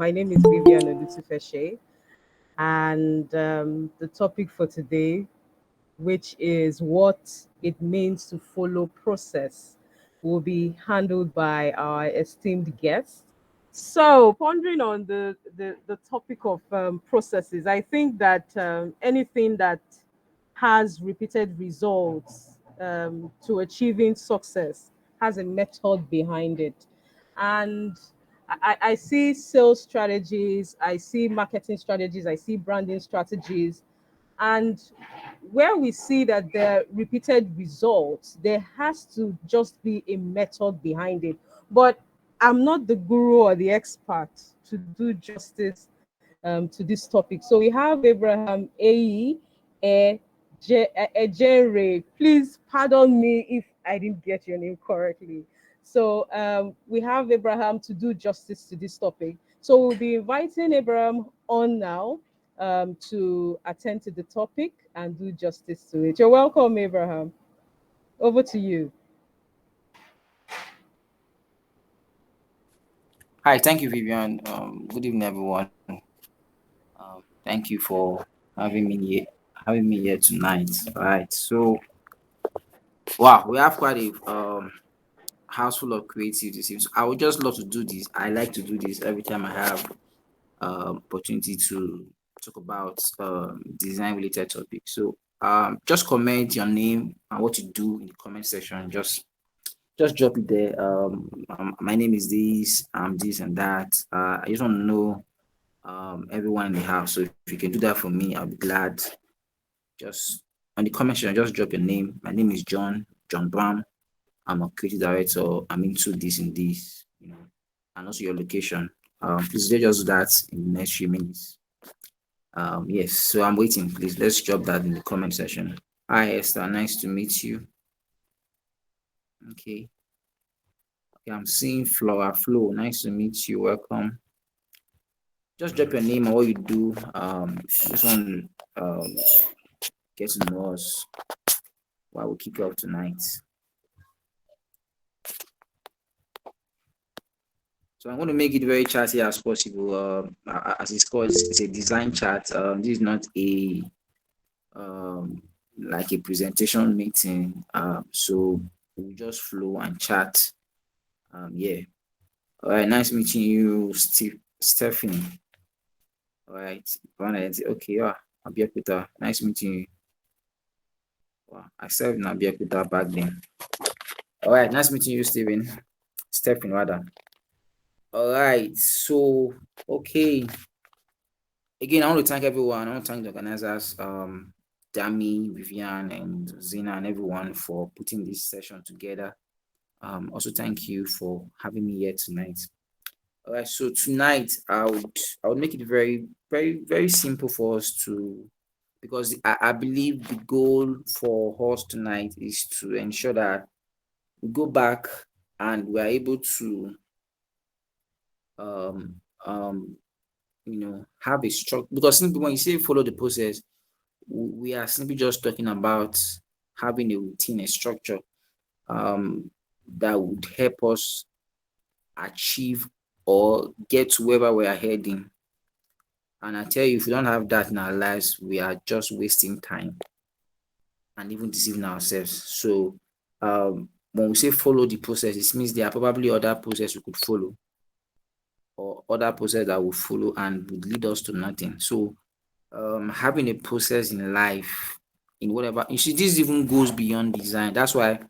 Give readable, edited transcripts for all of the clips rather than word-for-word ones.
My name is Vivian Odutufeshe, and the topic for today, which is what it means to follow process, will be handled by our esteemed guest. So, pondering on the topic of processes, I think that anything that has repeated results to achieving success has a method behind it. And I see sales strategies, I see marketing strategies, I see branding strategies. And where we see that there are repeated results, there has to just be a method behind it. But I'm not the guru or the expert to do justice to this topic. So we have Abraham A. Ejere. Please pardon me if I didn't get your name correctly. So we have Abraham to do justice to this topic. So we'll be inviting Abraham on now to attend to the topic and do justice to it. You're welcome, Abraham. Over to you. Hi, thank you, Vivian. Good evening, everyone. Thank you for having me here tonight. All right. So, wow, we have quite a house full of creativity. So I would just love to do this. I like to do this every time I have opportunity to talk about design related topics. So, just comment your name and what you do in the comment section. Just drop it there. My name is this. I'm this and that. I just want to know everyone in the house. So if you can do that for me, I'll be glad. Just on the comment section, just drop your name. My name is John Brown. I'm a creative director. I'm into this and this, and also your location. Please just do that in the next few minutes. Yes, so I'm waiting. Please let's drop that in the comment section. Hi Esther, nice to meet you. Okay. Okay, I'm seeing Flora Flo. Nice to meet you. Welcome. Just drop your name and what you do. Just want to get to know us while we kick off tonight. So I'm going to make it very chatty as possible. As it's called, it's a design chat. This is not a like a presentation meeting. So we'll just flow and chat. Yeah. All right. Nice meeting you, Stephanie. All right. Okay. Yeah. Abiyakuta. Nice meeting you. Wow. I served in Abiyakuta back then. All right. Nice meeting you, Stephen, rather. All right. So, okay. Again, I want to thank everyone. I want to thank the organizers, Dami, Vivian, and Zina, and everyone for putting this session together. Also, thank you for having me here tonight. All right. So tonight, I would make it very, very, very simple for us to, because I believe the goal for us tonight is to ensure that we go back and we are able to um um have a structure, because simply when you say follow the process, we are simply just talking about having a routine, a structure that would help us achieve or get to wherever we are heading. And I tell you, if we don't have that in our lives, we are just wasting time and even deceiving ourselves. So when we say follow the process, it means there are probably other process we could follow, or other process that will follow and would lead us to nothing. So having a process in life, in whatever, you see, this even goes beyond design. That's why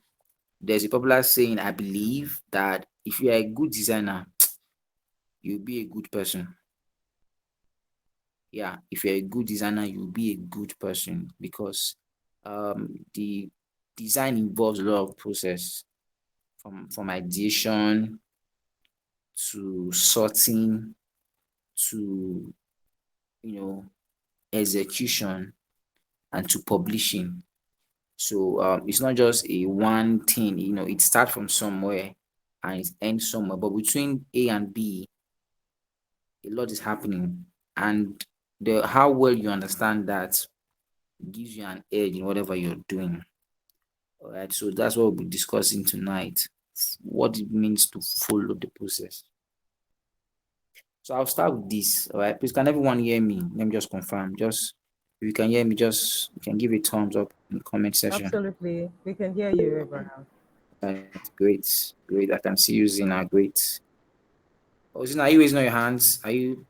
there's a popular saying, I believe, that if you are a good designer, you'll be a good person. Yeah, if you're a good designer, you'll be a good person, because the design involves a lot of process, from ideation to sorting to execution and to publishing. So it's not just a one thing, it starts from somewhere and it ends somewhere. But between A and B, a lot is happening. And the how well you understand that gives you an edge in whatever you're doing. All right. So that's what we'll be discussing tonight. What it means to follow the process. So I'll start with this. All right. Please, can everyone hear me? Let me just confirm. Just if you can hear me, just you can give a thumbs up in the comment section. Absolutely. We can hear you, Abraham. Right. Great. Great. I can see you, Zina. Great. Oh, Zina, are you raising your hands? Are you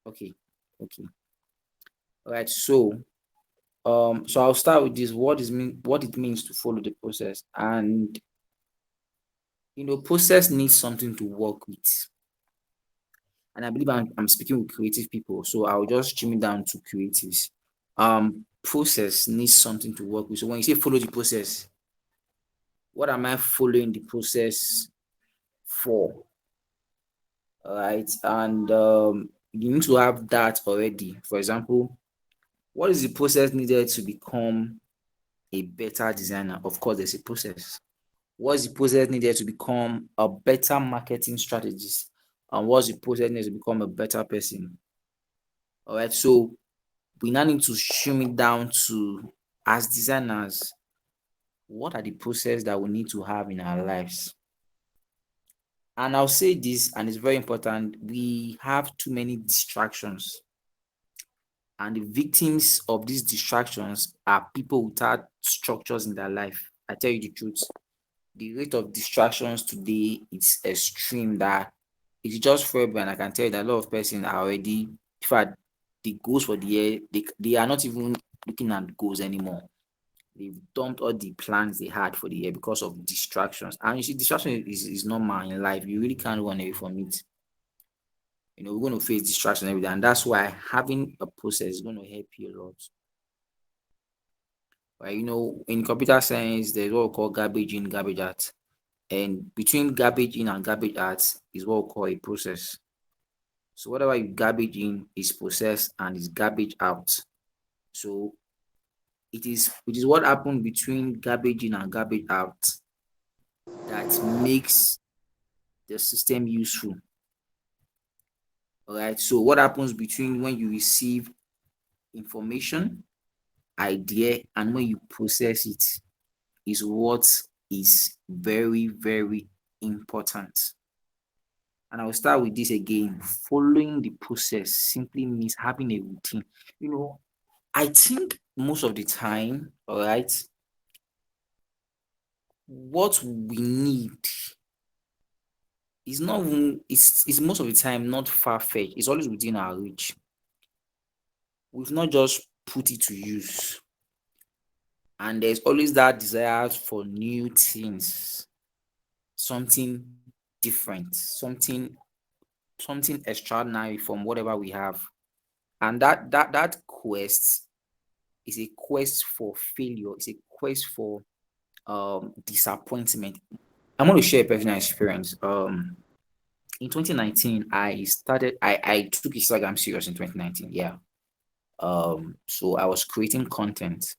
okay? Okay. All right. So I'll start with this. What it means to follow the process. And process needs something to work with. And I believe I'm speaking with creative people. So I'll just trim it down to creatives. Process needs something to work with. So when you say follow the process, what am I following the process for? All right. And you need to have that already. For example, what is the process needed to become a better designer? Of course, there's a process. What's the process needed to become a better marketing strategist? And what's the process needed to become a better person? All right. So we now need to trim it down to, as designers, what are the process that we need to have in our lives? And I'll say this, and it's very important, we have too many distractions. And the victims of these distractions are people without structures in their life. I tell you the truth. The rate of distractions today is extreme, that it's just for everyone. I can tell you that a lot of persons are already, in fact, the goals for the year, they are not even looking at goals anymore. They've dumped all the plans they had for the year because of distractions. And you see, distraction is normal in life. You really can't run away from it. We're going to face distraction every day. And that's why having a process is going to help you a lot. Right? In computer science, there's what we call garbage in, garbage out. And between garbage in and garbage out is what we call a process. So whatever you garbage in is processed and is garbage out. So it is what happened between garbage in and garbage out that makes the system useful. All right. So what happens between when you receive information, idea, and when you process it is what is very, very important. And I'll start with this again. Following the process simply means having a routine. I think most of the time, all right, what we need is not even, it's most of the time not far-fetched. It's always within our reach. We've not just put it to use. And there's always that desire for new things, something different, something extraordinary from whatever we have. And that quest is a quest for failure. It's a quest for disappointment. I'm going to share a personal experience. In 2019, I took Instagram serious in 2019. Yeah. So I was creating content.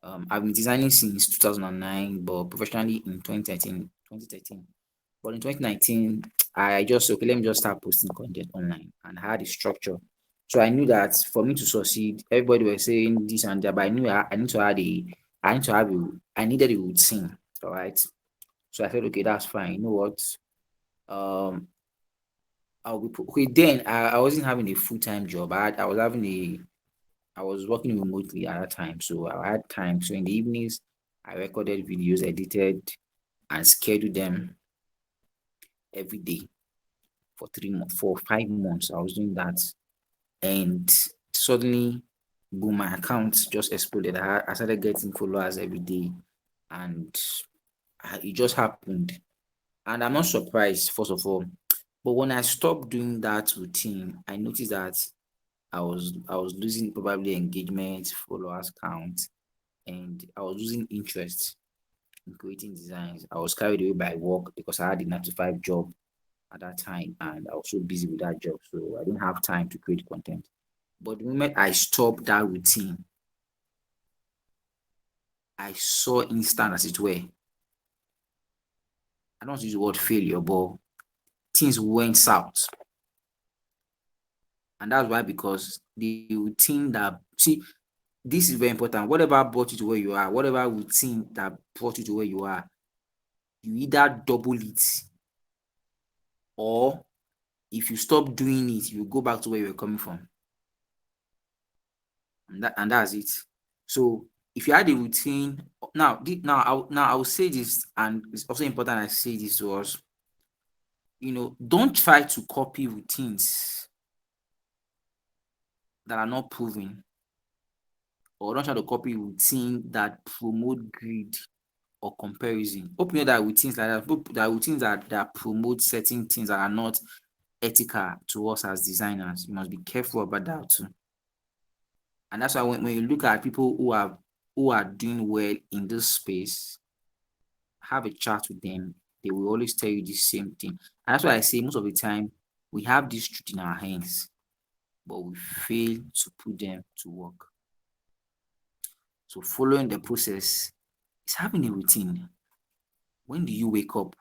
I've been designing since 2009, but professionally in 2013. But in 2019, I just, okay, let me just start posting content online, and I had a structure. So I knew that for me to succeed, everybody was saying this and that, but I knew I need to have I needed a routine. All right. So I said, okay, that's fine. You know what? Um, okay. Then I wasn't having a full-time job. I was working remotely at that time, so I had time. So in the evenings, I recorded videos, edited, and scheduled them every day for 3 months, for 5 months. I was doing that, and suddenly, boom, my account just exploded. I started getting followers every day, and it just happened. And I'm not surprised, first of all. But when I stopped doing that routine, I noticed that I was losing probably engagement, followers count, and I was losing interest in creating designs. I was carried away by work because I had a 9 to 5 job at that time, and I was so busy with that job, so I didn't have time to create content. But the moment I stopped that routine, I saw instant, as it were. I don't want to use the word failure, but things went south. And that's why, because the routine that, see, this is very important. Whatever brought you to where you are, whatever routine that brought you to where you are, you either double it or if you stop doing it, you go back to where you were coming from. And that's it. So if you had a routine, now I will say this, and it's also important I say this to us. Don't try to copy routines that are not proven, or don't try to copy routine that promote greed or comparison. Hope you know that routines like that, hope that routines that promote certain things that are not ethical to us as designers. You must be careful about that too. And that's why when you look at people who are doing well in this space, have a chat with them. They will always tell you the same thing. And that's why I say most of the time we have this truth in our hands, but we fail to put them to work. So following the process is having a routine. When do you wake up?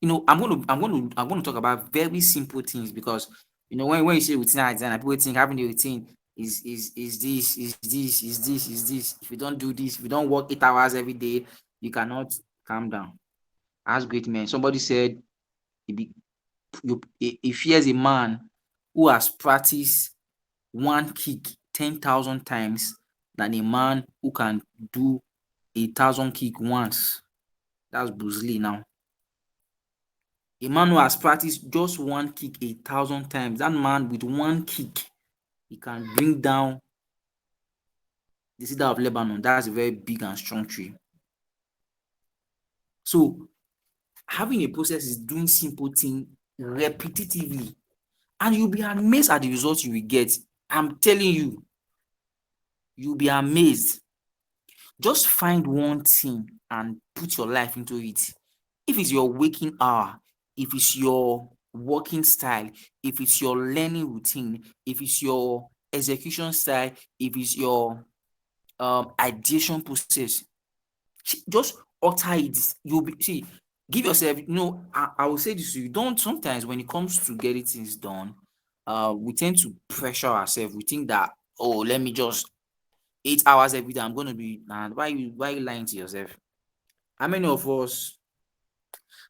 I'm going to talk about very simple things, because when you say routine as designer, people think having a routine is this. If you don't do this, if you don't work 8 hours every day, you cannot calm down. As great men. Somebody said, he be, he fears a man who has practiced one kick 10,000 times than a man who can do 1,000 kick once. That's Bruce Lee now. A man who has practiced just one kick 1,000 times, that man with one kick, he can bring down the cedar of Lebanon. That's a very big and strong tree. So having a process is doing simple things repetitively, and you'll be amazed at the results you will get. I'm telling you, you'll be amazed. Just find one thing and put your life into it. If it's your waking hour, if it's your working style, if it's your learning routine, if it's your execution style, if it's your ideation process, just utter it. You'll be see, give yourself, I will say this to you. Don't Sometimes when it comes to getting things done, we tend to pressure ourselves. We think that, oh, let me just 8 hours every day, I'm gonna be, nah, why you lying to yourself? How many of us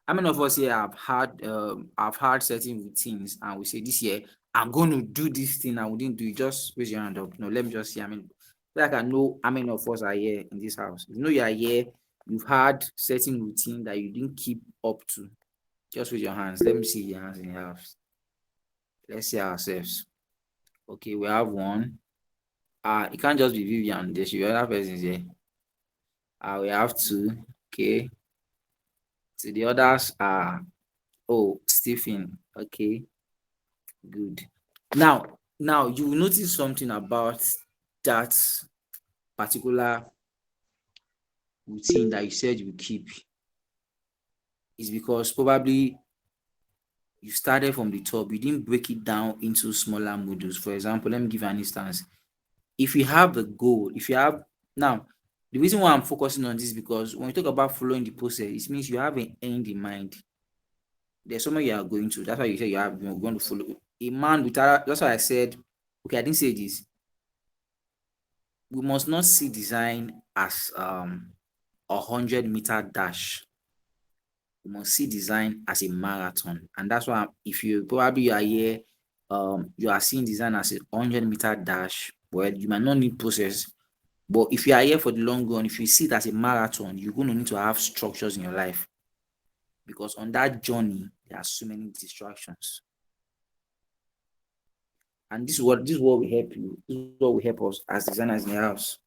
how many of us here have had certain routines, and we say this year I'm going to do this thing, and we didn't do it? Just raise your hand up. No, let me just see. So I can know how many of us are here in this house. If you know you are here, you've had certain routine that you didn't keep up to. Just raise your hands. Let me see your hands in the house. Let's see ourselves. Okay, we have one. It can't just be Vivian. There should be other persons here. We have two. Okay. So the others are, oh, Stephen. Okay, good. Now, you will notice something about that particular routine that you said you will keep is because probably you started from the top. You didn't break it down into smaller modules. For example, let me give you an instance. If you have a goal, if you have now, the reason why I'm focusing on this is because when you talk about following the process, it means you have an end in mind. There's somewhere you are going to. That's why you say you're going to follow a man without. That's why I said, okay, I didn't say this. We must not see design as 100-meter dash. We must see design as a marathon, and that's why if you probably are here, you are seeing design as a 100-meter dash. Well, you might not need process, but if you are here for the long run, if you see it as a marathon, you're going to need to have structures in your life, because on that journey there are so many distractions. And this is what will help you. This is what will help us as designers in the house.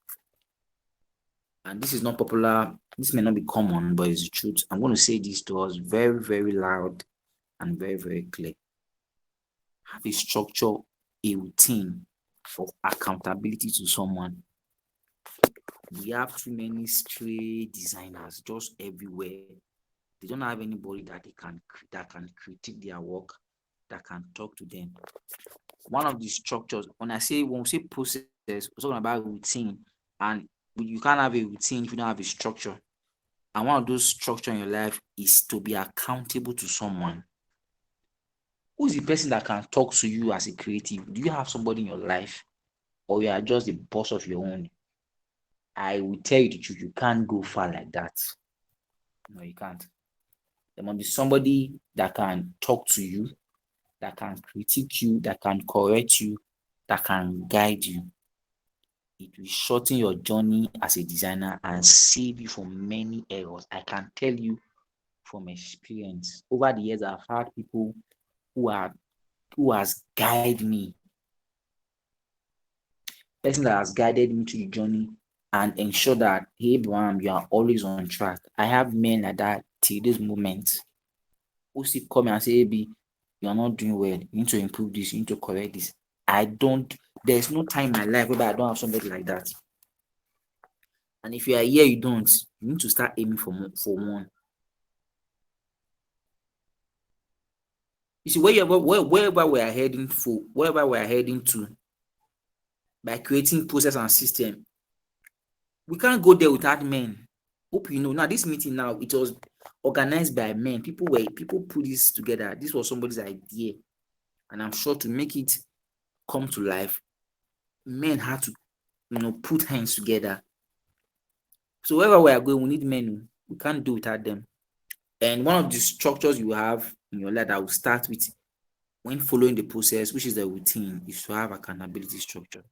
And this is not popular. This may not be common, but it's the truth. I'm going to say this to us very, very loud and very, very clear. Have a structure, a routine of accountability to someone. We have too many stray designers just everywhere. They don't have anybody that can critique their work, that can talk to them. One of the structures, when we say process, we're talking about routine, and you can't have a routine if you don't have a structure. And one of those structure in your life is to be accountable to someone. Who is the person that can talk to you as a creative? Do you have somebody in your life, or you are just the boss of your own? I will tell you the truth, you can't go far like that. No, you can't. There must be somebody that can talk to you, that can critique you, that can correct you, that can guide you. It will shorten your journey as a designer and save you from many errors. I can tell you from experience. Over the years, I've had people who are who has guided me, person that has guided me to the journey and ensure that, hey, Abraham, you are always on track. I have men like that till this moment who still come and say, hey, B, you are not doing well. You need to improve this. You need to correct this. I don't. There's no time in my life where I don't have somebody like that. And if you are here, you don't. You need to start aiming for one. You see, wherever we are heading for, wherever we are heading to, by creating process and system, we can't go there without men. Hope you know. Now, this meeting now, it was organized by men. People put this together. This was somebody's idea. And I'm sure to make it come to life, men had to, put hands together. So wherever we are going, we need men. We can't do without them. And one of the structures you have in your life that will start with when following the process, which is the routine, is to have accountability structure.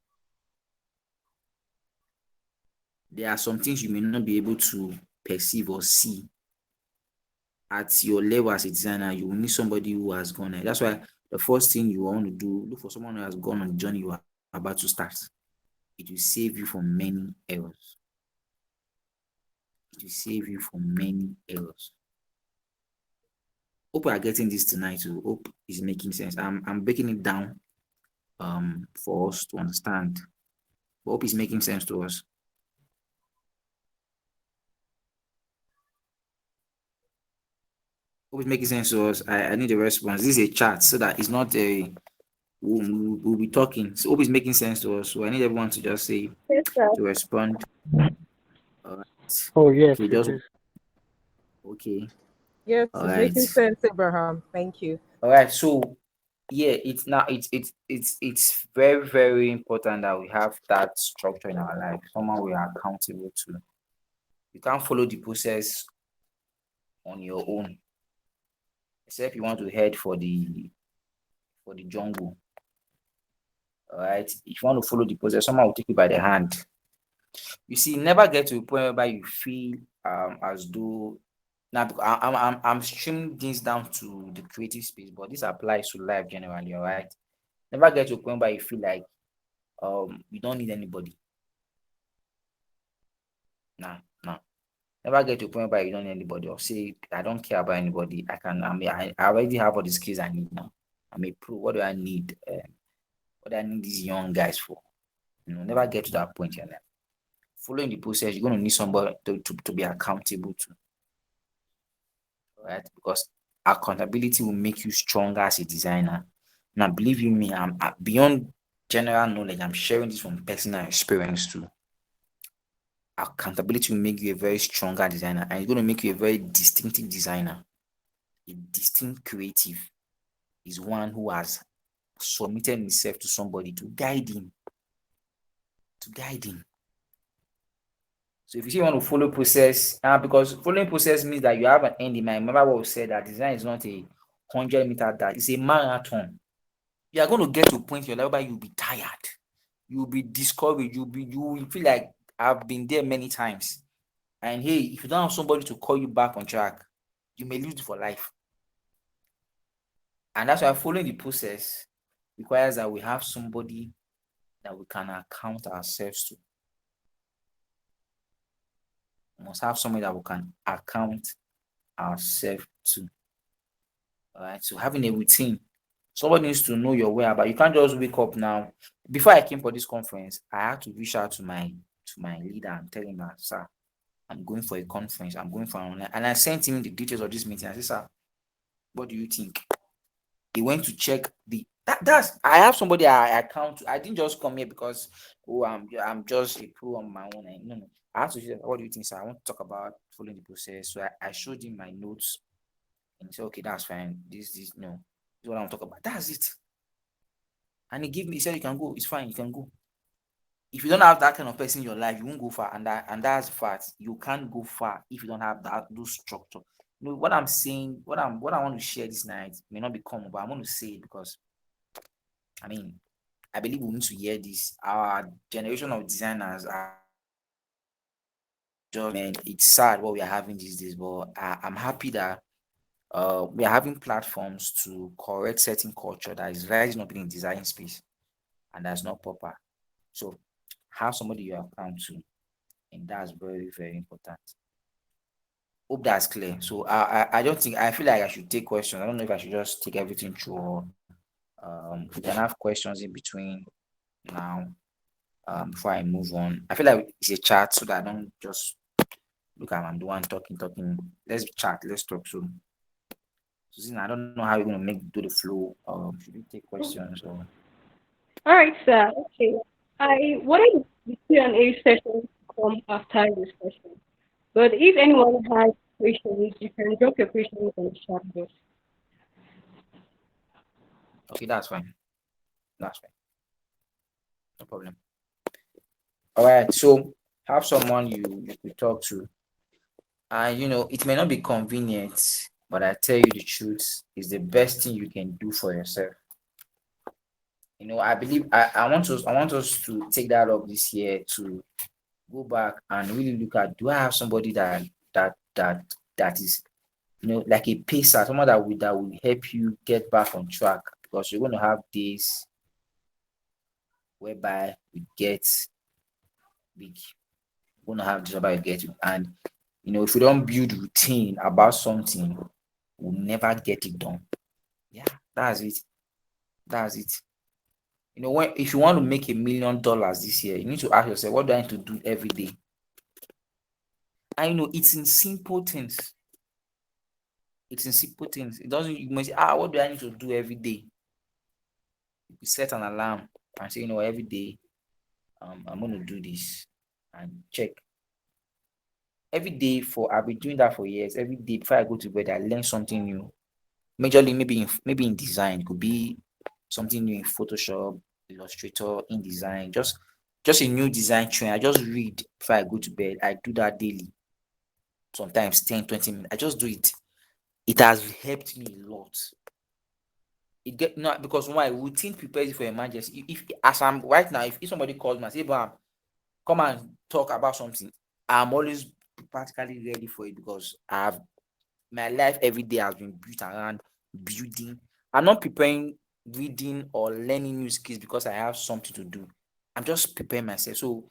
There are some things you may not be able to perceive or see at your level as a designer. You will need somebody who has gone there. That's why the first thing you want to do, look for someone who has gone on the journey you are about to start. It will save you from many errors. It will save you from many errors. Hope we are getting this tonight. Hope is making sense. I'm breaking it down for us to understand. But hope it's making sense to us. Hope it's making sense to us. I need a response. This is a chat so that it's not a we'll be talking. So hope it's making sense to us. So I need everyone to just say Yes, sir. to respond. All right. Oh, yes, Okay, it just is. okay. Yes, All it's right. making sense, Abraham. Thank you. All right. So yeah, it's very, very important that we have that structure in our life. Someone we are accountable to. You can't follow the process on your own, except you want to head for the jungle. All right. If you want to follow the process, someone will take you by the hand. You see, never get to a point where you feel as though now because I'm streaming things down to the creative space, but this applies to life generally. All right. Never get to a point where you feel like you don't need anybody. Nah, nah. Never get to a point where you don't need anybody or say I don't care about anybody. I already have all the skills I need now. I'm a pro. What do I need? What do I need these young guys for? Never get to that point in your life. Following the process, you're going to need somebody to be accountable to, right? Because accountability will make you stronger as a designer. Now, believe you me, I'm beyond general knowledge. I'm sharing this from personal experience too. Accountability will make you a very stronger designer, and it's going to make you a very distinctive designer. A distinct creative is one who has submitted himself to somebody to guide him. To guide him. So if you say you want to follow process, because following process means that you have an end in mind. Remember what we said, that design is not a 100-meter dash, it's a marathon. You are going to get to a point in your life where you'll be tired, you'll be discouraged, you will feel like I've been there many times. And hey, if you don't have somebody to call you back on track, you may lose it for life. And that's why following the process requires that we have somebody that we can account ourselves to. We must have somebody that we can account ourselves to. All right. So having a routine, somebody needs to know your whereabouts. You can't just wake up now. Before I came for this conference, I had to reach out to my leader and tell him that, sir, I'm going for a conference. I'm going for an online. And I sent him the details of this meeting. I said, sir, what do you think? He went to check that's I have somebody I account to. I didn't just come here because I'm just a pro on my own. No, no. I have to say, what do you think, sir? I want to talk about following the process. So I showed him my notes and he said, okay, that's fine. This no, this is what I want to talk about. That's it. And he said, you can go, it's fine, you can go. If you don't have that kind of person in your life, you won't go far. And that's fact. You can't go far if you don't have those structure. what I'm saying, what I want to share this night may not be common, but I'm going to say it because I mean I believe we need to hear this. Our generation of designers are just, man, it's sad what we are having these days, but I'm happy that we are having platforms to correct certain culture that is rising up in the design space and that's not proper. So have somebody you account to, and that's very, very important. Hope that's clear. So I don't think I feel like I should take questions. I don't know if I should just take everything through or we can have questions in between now before I move on. I feel like it's a chat so that I don't just look at I'm the one talking. Let's chat, let's talk. So Susan, I don't know how you're gonna make do the flow. Should we take questions or All right, sir. Okay. I wanted the Q&A session to come after this session. But if anyone has questions, you can drop your questions in the chat box. okay, that's fine. That's fine. No problem. All right, so have someone you could talk to. And it may not be convenient, but I tell you the truth is the best thing you can do for yourself. I believe I want us to take that up this year to go back and really look at, do I have somebody that is like a pacer, someone that will help you get back on track, because you're going to have days whereby we get big. We're going to have this whereby we get, and if we don't build routine about something, we'll never get it done. Yeah, that's it. That's it. When if you want to make $1 million this year, you need to ask yourself, what do I need to do every day? I know it's in simple things. It's in simple things. It doesn't. You must say, what do I need to do every day? You set an alarm and say, every day, I'm going to do this, and check every day. I've been doing that for years. Every day before I go to bed, I learn something new. Majorly, maybe in design, it could be something new in Photoshop, Illustrator, InDesign, just a new design trend. I just read before I go to bed. I do that daily, sometimes 10, 20 minutes. I just do it. It has helped me a lot. It get not because my routine prepares you for emergency. If as I'm right now, if somebody calls me and say, "Bam, come and talk about something," I'm always practically ready for it because my life every day has been built around building. I'm not preparing reading or learning new skills because I have something to do. I'm just preparing myself. So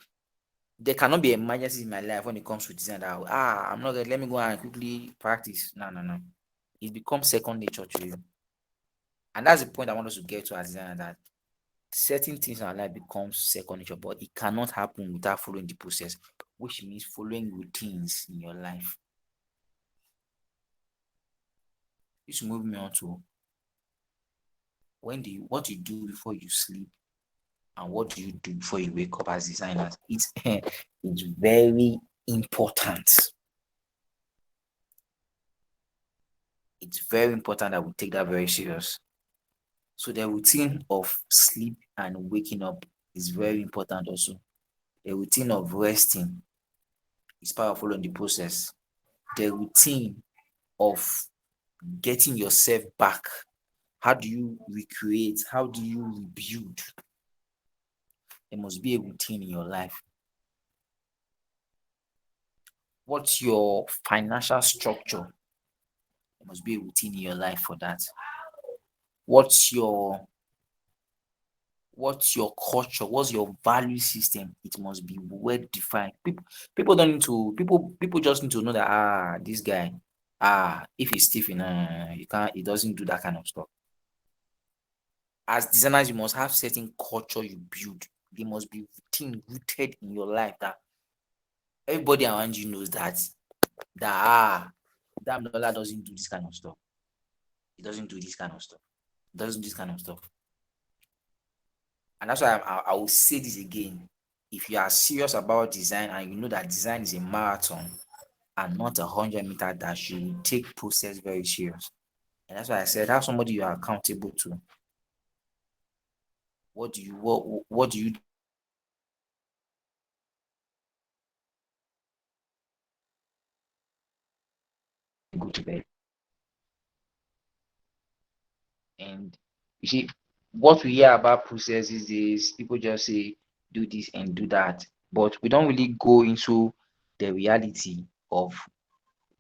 there cannot be emergencies in my life when it comes to design that I'm not ready. Let me go and quickly practice. No, no, no. It becomes second nature to you. And that's the point I want us to get to as designer, that certain things in our life becomes second nature, but it cannot happen without following the process, which means following routines in your life. This move me on to what you do before you sleep and what do you do before you wake up as designers. It's very important. It's very important that we take that very serious. So the routine of sleep and waking up is very important also. The routine of resting is part of following the process. The routine of getting yourself back. How do you recreate? How do you rebuild? There must be a routine in your life. What's your financial structure? There must be a routine in your life for that. What's your what's your culture? What's your value system? It must be well defined. People don't need to people just need to know that this guy, if he's stiff, you can't he doesn't do that kind of stuff. As designers, you must have certain culture you build. There must be routine rooted in your life that everybody around you knows that that Lola doesn't do this kind of stuff. He doesn't do this kind of stuff. He doesn't do this kind of stuff. And that's why I will say this again. If you are serious about design and you know that design is a marathon and not 100-meter dash, you will take process very serious. And that's why I said have somebody you are accountable to. What do you do bed. And you see, what we hear about processes is people just say do this and do that, but we don't really go into the reality of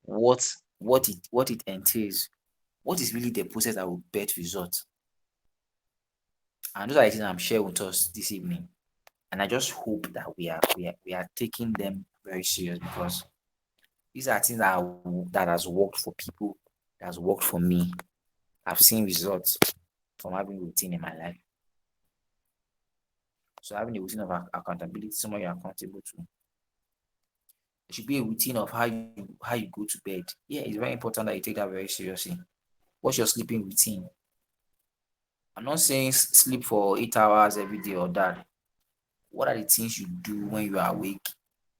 what what it entails. What is really the process that will bet results? And those are the things I'm sharing with us this evening. And I just hope that we are taking them very serious, because these are things that has worked for people, that has worked for me. I've seen results from having routine in my life. So having a routine of accountability, someone you're accountable to. It should be a routine of how you go to bed. Yeah, it's very important that you take that very seriously. What's your sleeping routine? I'm not saying sleep for 8 hours every day or that. What are the things you do when you are awake,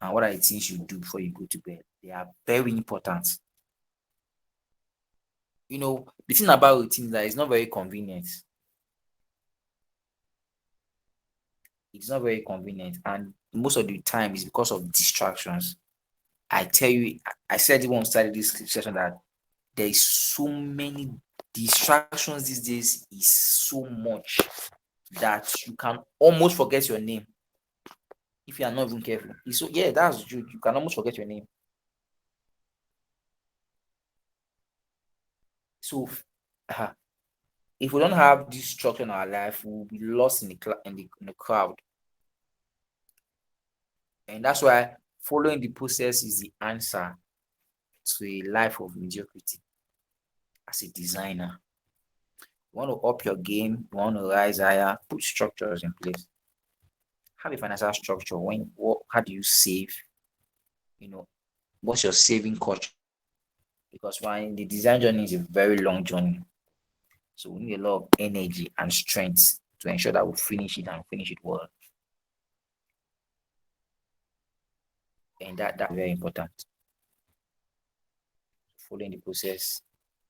and what are the things you do before you go to bed? They are very important. The thing about routine is that it's not very convenient. It's not very convenient, and most of the time it's because of distractions. I tell you, I said it when we started this session that there is so many distractions these days, is so much that you can almost forget your name if you are not even careful. So yeah, that's true. You can almost forget your name. So if we don't have this structure in our life, we'll be lost in the crowd. And that's why following the process is the answer to a life of mediocrity. As a designer, you want to up your game, you want to rise higher, put structures in place. Have a financial structure. How do you save? What's your saving culture? Because when the design journey is a very long journey, so we need a lot of energy and strength to ensure that we finish it and finish it well. And that's very important. Following the process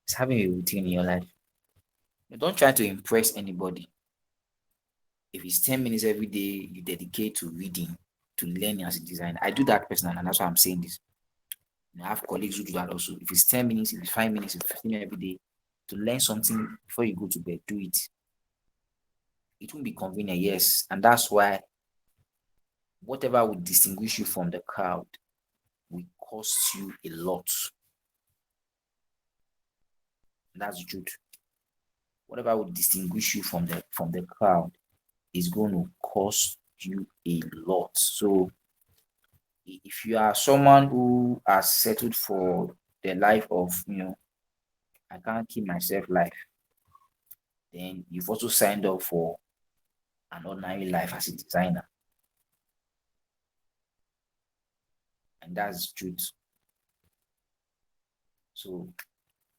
is having a routine in your life. You don't try to impress anybody. If it's 10 minutes every day you dedicate to reading, to learning as a designer, I do that personally, and that's why I'm saying this. I have colleagues who do that also. If it's 10 minutes, if it's 5 minutes, if it's 15 minutes every day to learn something before you go to bed, do it. It won't be convenient, yes. And that's why whatever would distinguish you from the crowd will cost you a lot. That's the truth. Whatever would distinguish you from the crowd is going to cost you a lot. So if you are someone who has settled for the life of, I can't keep myself life, then you've also signed up for an ordinary life as a designer. And that's the truth. So,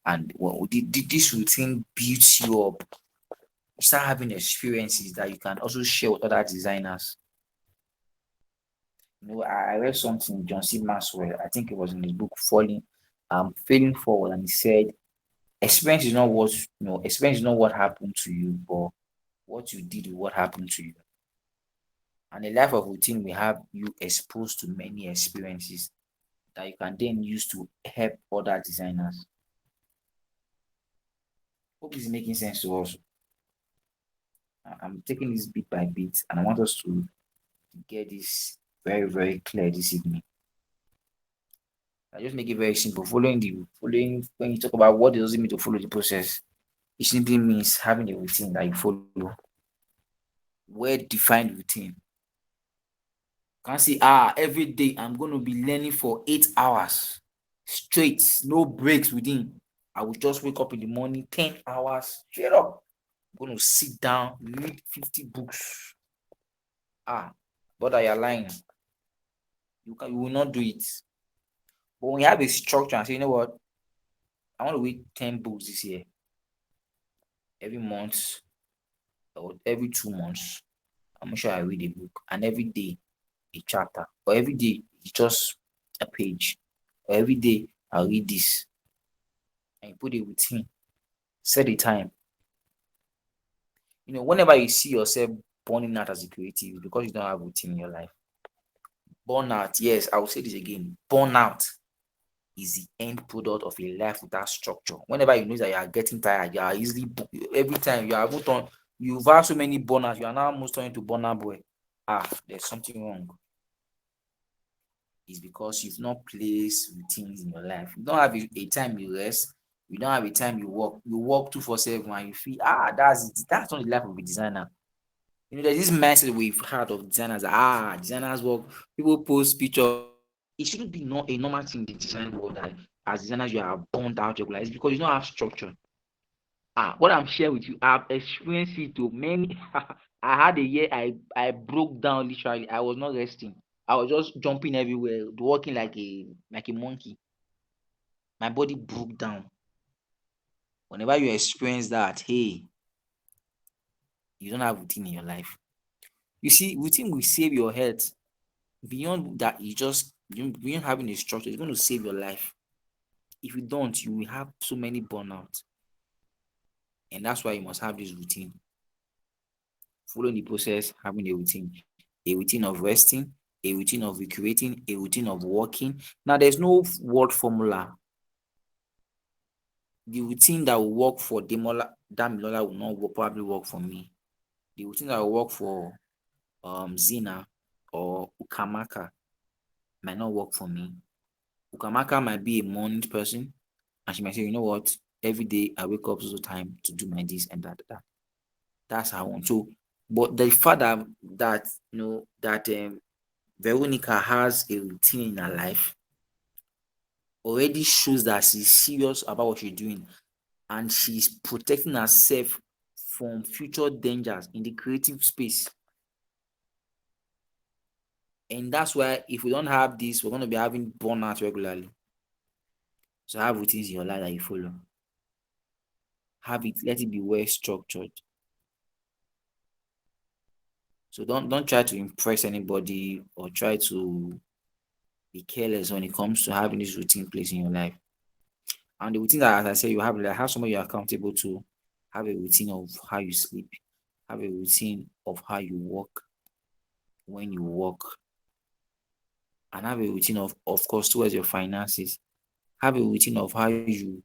and this routine builds you up. You start having experiences that you can also share with other designers. I read something, John C. Maxwell, I think it was in his book, Failing Forward, and he said, experience is not what happened to you, but what you did with what happened to you. And a life of routine will have you exposed to many experiences that you can then use to help other designers. Hope this is making sense to us. I'm taking this bit by bit, and I want us to get this very, very clear this evening. I just make it very simple. Following when you talk about what does it mean to follow the process, it simply means having a routine that you follow. Well-defined routine. Can't say, every day I'm going to be learning for 8 hours straight, no breaks within. I will just wake up in the morning, 10 hours straight up. I'm going to sit down, read 50 books. But I are lying. You will not do it. But when you have a structure and say, you know what, I want to read 10 books this year, every month or every 2 months, I'm sure I read a book, and every day a chapter, or every day it's just a page, or every day I'll read this, and you put a routine, set a time. Whenever you see yourself burning out as a creative, because you don't have routine in your life. Burnout, yes, I will say this again, burnout is the end product of a life without structure. Whenever you know that you are getting tired, you are easily every time you are moved on, you've had so many burners, you are now moved on into burner boy. There's something wrong. It's because you've not placed routines in your life. You don't have a time you rest, you don't have a time you work. You work 247 and you feel that's it. That's not the life of a designer. There's this mindset we've had of designers. Designers work. People post pictures. It shouldn't be not a normal thing in the design world that as designers you are burnt out regular. It's because you don't have structure. What I'm sharing with you, I've experienced it to many. I had a year I broke down literally. I was not resting. I was just jumping everywhere, walking like a monkey. My body broke down. Whenever you experience that, hey, you don't have routine in your life. You see, routine will save your health. Beyond that, beyond having a structure, it's going to save your life. If you don't, you will have so many burnout. And that's why you must have this routine. Following the process, having a routine of resting, a routine of recreating, a routine of working. Now, there's no word formula. The routine that will work for Damilola will not probably work for me. The routine that will work for Zina or Ukamaka might not work for me. Ukamaka might be a morning person, and she might say, you know what, every day I wake up so time to do my this and that. That's how I want. So, but the fact that Veronica has a routine in her life already shows that she's serious about what she's doing, and she's protecting herself from future dangers in the creative space. And that's why if we don't have this, we're going to be having burnout regularly. So have routines in your life that you follow. Have it, let it be well structured. So don't try to impress anybody or try to be careless when it comes to having this routine place in your life. And the routine that, as I said, you have someone you're accountable to. Have a routine of how you sleep. Have a routine of how you work when you work. And have a routine of course, towards your finances. Have a routine of how you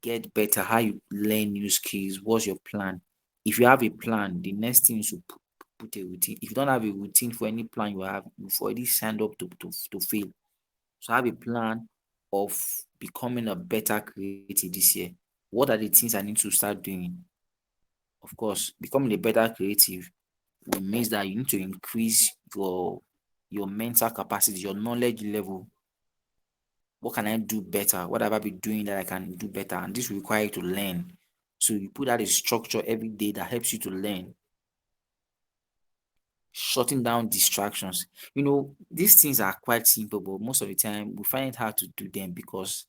get better, how you learn new skills. What's your plan? If you have a plan, the next thing is to put a routine. If you don't have a routine for any plan you have, you've already signed up to fail. So have a plan of becoming a better creative this year. What are the things I need to start doing? Of course, becoming a better creative means that you need to increase your mental capacity, your knowledge level. What can I do better? What have I been doing that I can do better? And this will require you to learn. So you put out a structure every day that helps you to learn. Shutting down distractions. These things are quite simple, but most of the time we find it hard to do them because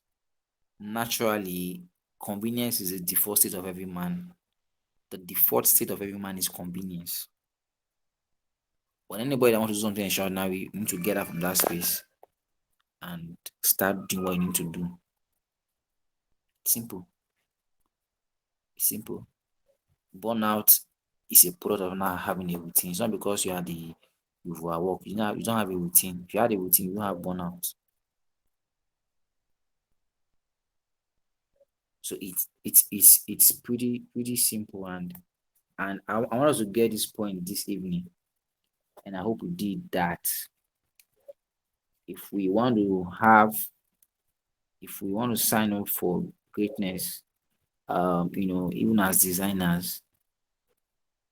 naturally convenience is the default state of every man. The default state of every man is convenience. When anybody that wants to do something extraordinary, you need to get out from that space and start doing what you need to do. Simple. Simple. Burnout is a product of not having a routine. It's not because you've overworked. You don't have a routine. If you had a routine, you don't have burnout. So it's pretty simple, and I want us to get this point this evening, and I hope we did that. If we want to sign up for greatness, even as designers,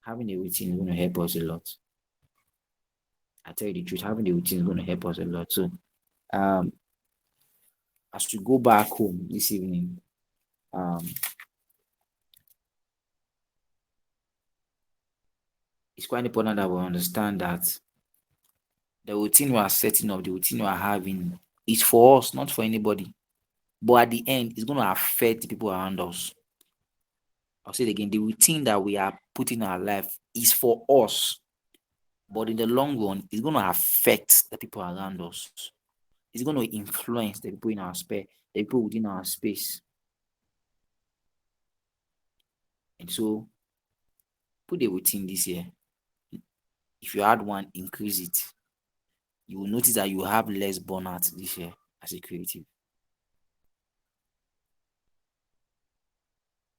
having a routine is going to help us a lot. I tell you the truth, having a routine is going to help us a lot. So, um, as we go back home this evening, it's quite important that we understand that the routine we are setting up, the routine we are having, is for us, not for anybody. But at the end, it's going to affect the people around us. I'll say it again, the routine that we are putting in our life is for us. But in the long run, it's going to affect the people around us. It's going to influence the people in our space, the people within our space. And so, put a routine this year. If you had one, increase it. You will notice that you have less burnout this year as a creative.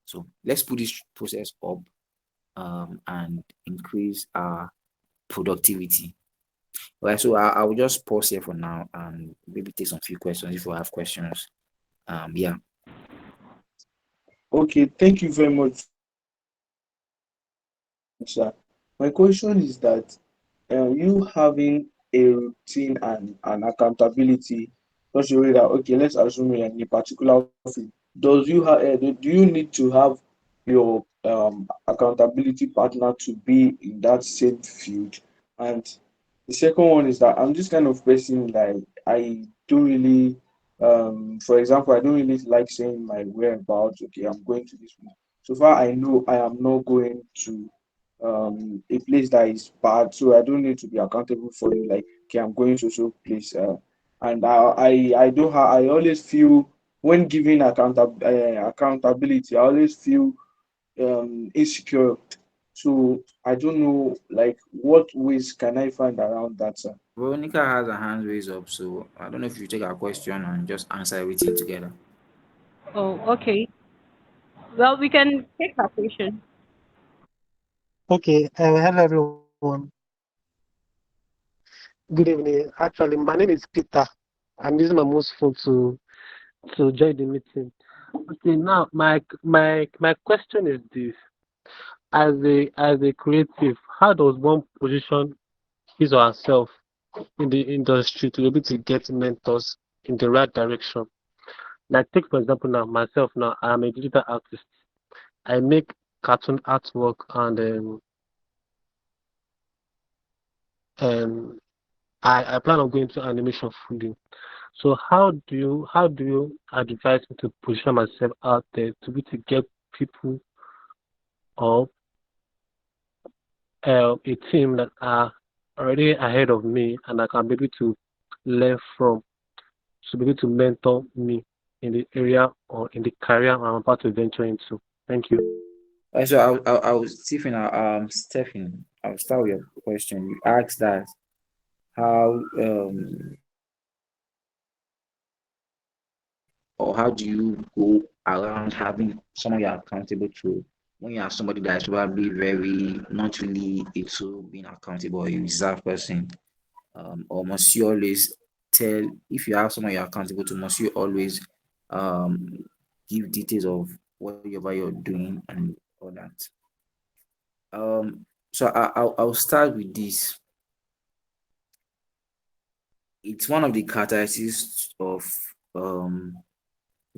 So let's put this process up and increase our productivity. All right, so I will just pause here for now and maybe take some few questions if you have questions. Yeah. Okay, thank you very much, sir. My question is that you having a routine and an accountability, just a way that okay, let's assume you're in a particular field. Do you need to have your accountability partner to be in that same field? And the second one is that I'm this kind of person, like I don't really for example, I don't really like saying my whereabouts. Okay, I'm going to this place. So far I know I am not going to a place that is bad, so I don't need to be accountable for it. Like, okay, I'm going to so place, and I don't have. I always feel when giving accountability, I always feel insecure. So I don't know, like, what ways can I find around that, sir? Veronica has her hand raised up, so I don't know if you take our question and just answer everything together. Oh, okay. Well, we can take our question. Okay, hello everyone. Good evening. Actually, my name is Peter. I'm using my most phone to join the meeting. Okay, now my question is this: as a creative, how does one position his or herself in the industry to be able to get mentors in the right direction? Like, take for example now myself. Now I'm a digital artist. I make cartoon artwork and I plan on going to animation fully. So how do you advise me to position myself out there to be to get people or a team that are already ahead of me and I can be able to learn from to be able to mentor me in the area or in the career I'm about to venture into. Thank you. So Stephen, I'll start with your question. You asked that how or how do you go around having someone you're accountable to when you have somebody that is probably very not really into being accountable or a reserved person? Or must you always tell if you have someone you're accountable to, must you always um give details of whatever you're doing and all that? So I'll start with this. It's one of the characteristics of um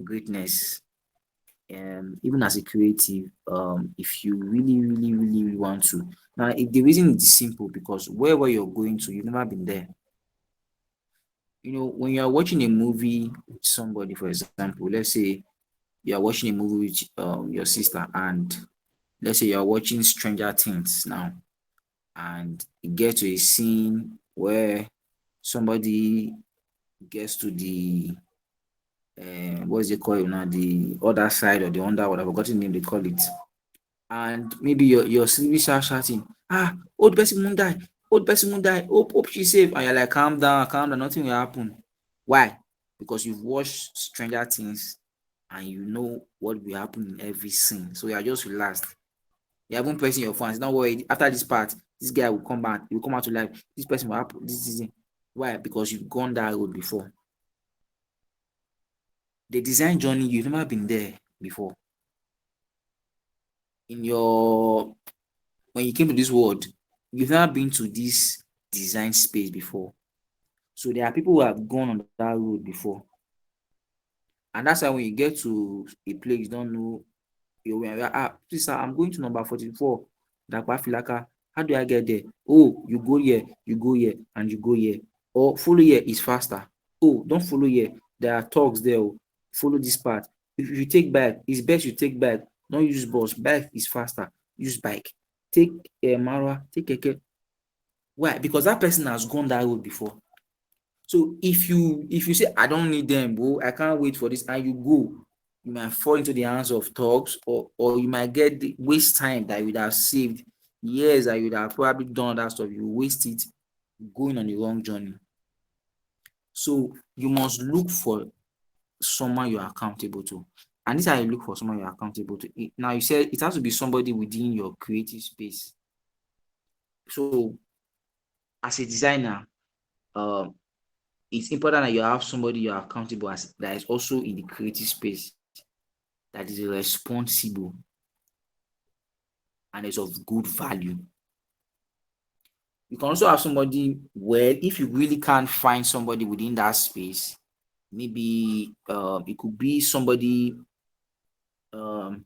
greatness. Even as a creative, if you really want to. Now, the reason is simple because wherever you're going to, you've never been there. When you're watching a movie with somebody, for example, let's say you're watching a movie with your sister, and let's say you're watching Stranger Things now, and you get to a scene where somebody gets to the what's it called now, the other side or the under, what I've forgotten the name they call it, and maybe your sibling start shouting, old person won't die, hope she's safe, and you're like, calm down, nothing will happen. Why? Because you've watched Stranger Things and you know what will happen in every scene, so you're just relaxed. You're even pressing your fans, don't worry, after this part this guy will come back, he will come out to life, this person will happen, this. Why? Because you've gone that road before. The design journey, you've never been there before. In your When you came to this world, you've never been to this design space before. So there are people who have gone on that road before. And that's why when you get to a place you don't know your way, please sir, I'm going to number 44, Dakwa Filaka. How do I get there? Oh, you go here, and you go here. Or follow here is faster. Oh, don't follow here. There are talks there. Oh. Follow this part. If you take bike, it's best you take bike. Don't use bus. Bike is faster. Use bike. Take a Marwa, take keke. Why? Because that person has gone that road before. So if you say I don't need them, bro, I can't wait for this, and you go, you might fall into the hands of thugs, or you might get the waste time that you would have saved years that you would have probably done that stuff. You waste it going on the wrong journey. So you must look for someone you're accountable to. And this is how you look for someone you're accountable to. Now you said it has to be somebody within your creative space. So as a designer, um, it's important that you have somebody you're accountable as that is also in the creative space, that is responsible and is of good value. You can also have somebody where if you really can't find somebody within that space, maybe it could be somebody um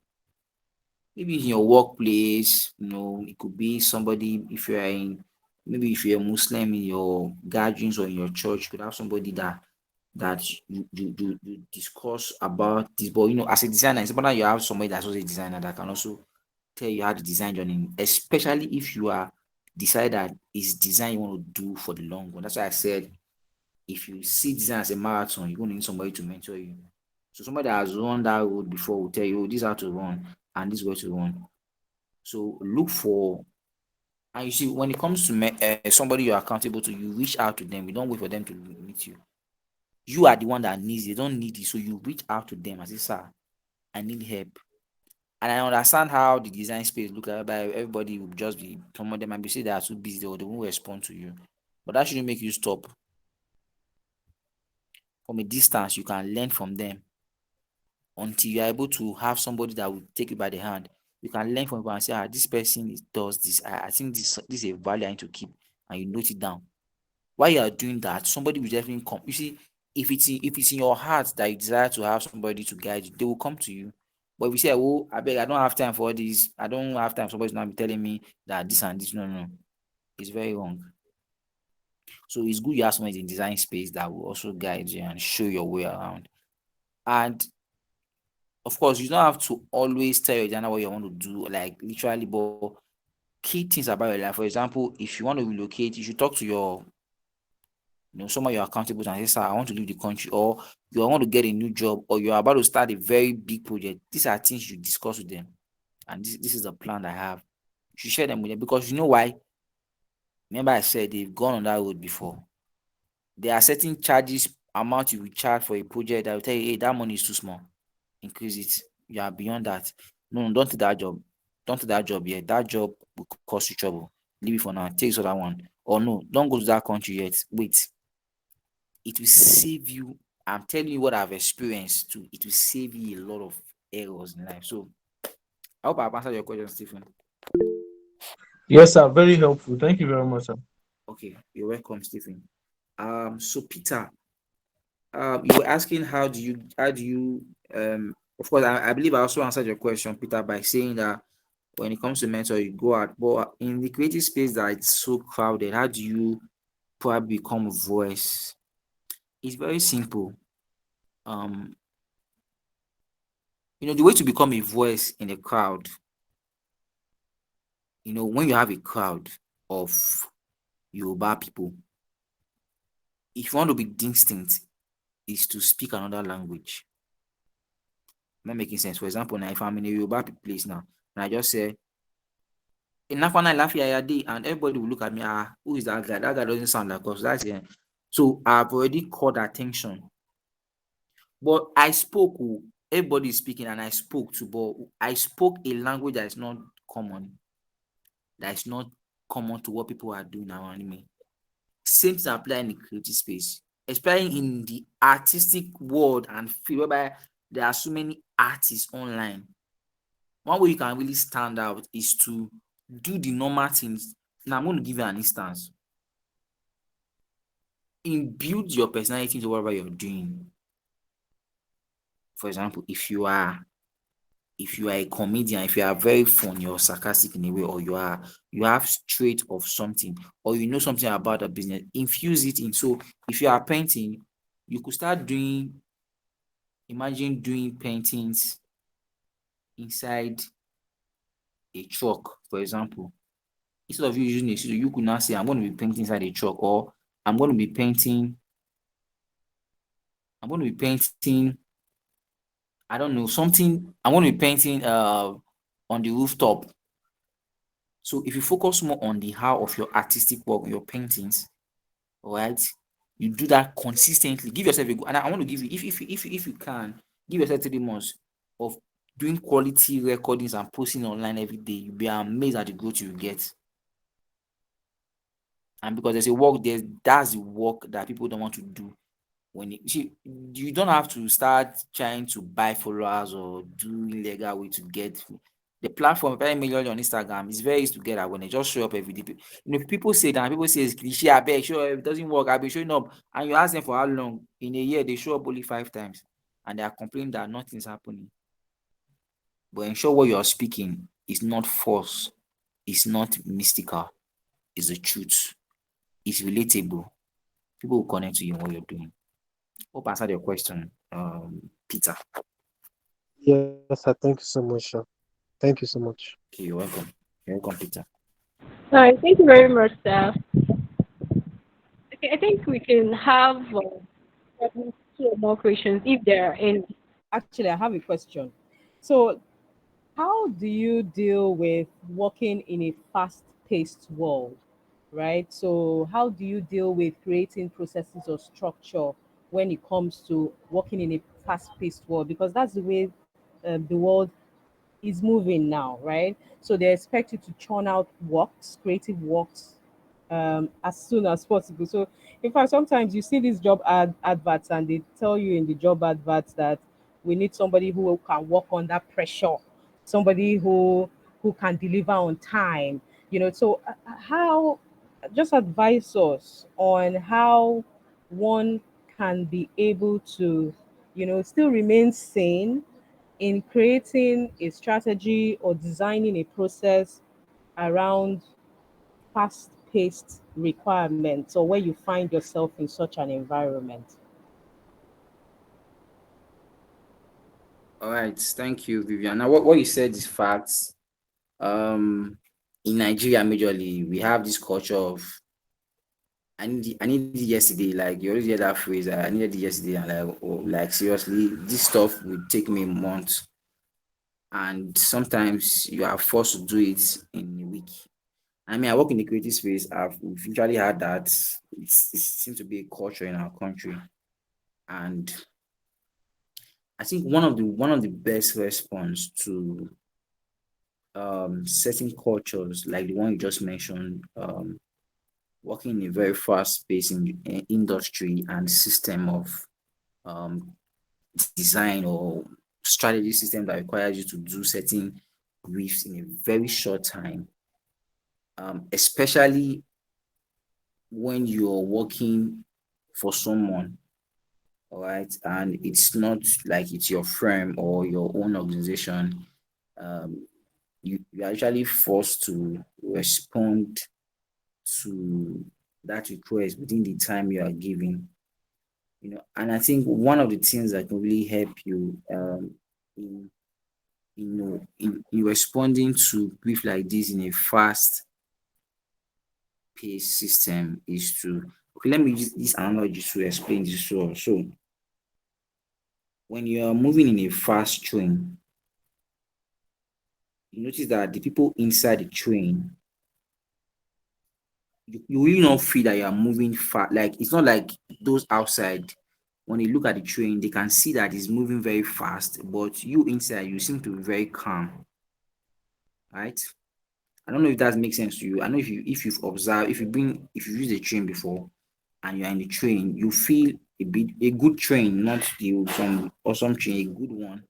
maybe in your workplace, it could be somebody if you're in maybe if you're a Muslim in your gatherings or in your church, you could have somebody that you discuss about this. But as a designer, it's important you have somebody that's also a designer that can also tell you how the design journey, especially if you are decide that it's design you want to do for the long run. That's why I said if you see design as a marathon, you're going to need somebody to mentor you. So somebody that has run that road before will tell you, oh, this is how to run and this is where to run. So look for, and you see, when it comes to somebody you're accountable to, you reach out to them. You don't wait for them to meet you. You are the one that needs it. They don't need it. So you reach out to them and say, sir, I need help. And I understand how the design space look like, but everybody will just be, some of them might be say they are too busy or they won't respond to you. But that shouldn't make you stop. From a distance, you can learn from them until you're able to have somebody that will take you by the hand. You can learn from people and say, this person does this. I think this is a value I need to keep, and you note it down. While you are doing that, somebody will definitely come. You see, if it's in your heart that you desire to have somebody to guide you, they will come to you. But if you say, oh, I beg, I don't have time for all this, I don't have time, somebody's not be telling me that this and this, no, no, it's very wrong. So it's good you have somebody in design space that will also guide you and show your way around. And of course, you don't have to always tell your designer what you want to do, like literally, but key things about your life. For example, if you want to relocate, you should talk to your someone you're accountable to and say, sir, I want to leave the country, or you want to get a new job, or you're about to start a very big project. These are things you discuss with them. And this is the plan I have. You should share them with them because you know why? Remember, I said they've gone on that road before. There are certain charges, amount you will charge for a project that will tell you, hey, that money is too small. Increase it. You are beyond that. No, don't take that job. Don't take that job yet. That job will cause you trouble. Leave it for now. Take this other one. Or no, don't go to that country yet. Wait. It will save you. I'm telling you what I've experienced too. It will save you a lot of errors in life. So I hope I've answered your question, Stephen. Yes, sir. Very helpful. Thank you very much, sir. Okay, you're welcome, Stephen. So Peter, you were asking how do you of course I believe I also answered your question, Peter, by saying that when it comes to mentor, you go out, but in the creative space that it's so crowded, how do you probably become a voice? It's very simple. Um, the way to become a voice in a crowd, when you have a crowd of Yoruba people, if you want to be distinct, is to speak another language. Not making sense. For example, now if I'm in a Yoruba place now, and I just say, enough and I laugh here, and everybody will look at me, who is that guy? That guy doesn't sound like us. That's it. So I've already caught attention. But I spoke, everybody is speaking, and I spoke to, but I spoke a language that is not common. That is not common to what people are doing around me. Same thing apply in the creative space, especially in the artistic world and field whereby there are so many artists online. One way you can really stand out is to do the normal things. Now I'm going to give you an instance. Build your personality into whatever you're doing. For example, if you are a comedian, if you are very funny or sarcastic in a way, or you have trait of something, or you know something about a business, infuse it in. So if you are painting, you could start imagine doing paintings inside a truck, for example. Instead of you using a studio, you could now say, I'm going to be painting inside a truck, or I'm going to be painting, I don't know, something, I'm going to be painting on the rooftop. So if you focus more on the how of your artistic work, your paintings, all right, you do that consistently. Give yourself a go. And I want to give you, if you can, give yourself 3 months. of doing quality recordings and posting online every day, you'll be amazed at the growth you get. And because there's a work there, that's the work that people don't want to do. When you don't have to start trying to buy followers or do illegal way to get the platform very million on Instagram is very easy to get at when they just show up every day. People say that, people say it's cliche, I beg, sure it doesn't work, I'll be showing up, and you ask them for how long. In a year they show up only 5 times and they are complaining that nothing's happening. But ensure what you are speaking is not false, it's not mystical, it's the truth, it's relatable. People will connect to you in what you're doing. Hope I answered your question, Peter. Yes, sir. Thank you so much, sir. Thank you so much. Okay, you're welcome. You're welcome, Peter. All right, thank you very much, sir. Okay, I think we can have probably two or more questions if there are any. Actually, I have a question. So, how do you deal with working in a fast-paced world, right? So, how do you deal with creating processes or structure when it comes to working in a fast-paced world? Because that's the way the world is moving now, right? So they expect you to churn out works, creative works, as soon as possible. So, in fact, sometimes you see these adverts, and they tell you in the job adverts that we need somebody who can work under pressure, somebody who can deliver on time. So how just advise us on how one can be able to, still remain sane in creating a strategy or designing a process around fast paced requirements, or where you find yourself in such an environment. All right, thank you, Vivian. Now, what you said is facts. In Nigeria, majorly, we have this culture of I need it yesterday. Like you already hear that phrase, I needed it yesterday, and like, oh, like seriously, this stuff will take me months, and sometimes you are forced to do it in a week. I mean, I work in the creative space. We've usually had that. It seems to be a culture in our country, and I think one of the best response to certain cultures like the one you just mentioned, working in a very fast-paced industry and system of um, design or strategy system that requires you to do certain briefs in a very short time, especially when you're working for someone, all right, and it's not like it's your firm or your own organization. um, you're actually forced to respond to that request within the time you are given. And I think one of the things that can really help you in in responding to brief like this in a fast paced system is to, okay, let me use this analogy to explain this. So when you are moving in a fast train, you notice that the people inside the train, you really not feel that you are moving fast. Like it's not like those outside, when they look at the train, they can see that it's moving very fast, but you inside, you seem to be very calm, right? I don't know if that makes sense to you. I know if you've observed, if you've used a train before and you're in the train, you feel a good train, not the some awesome train, a good one.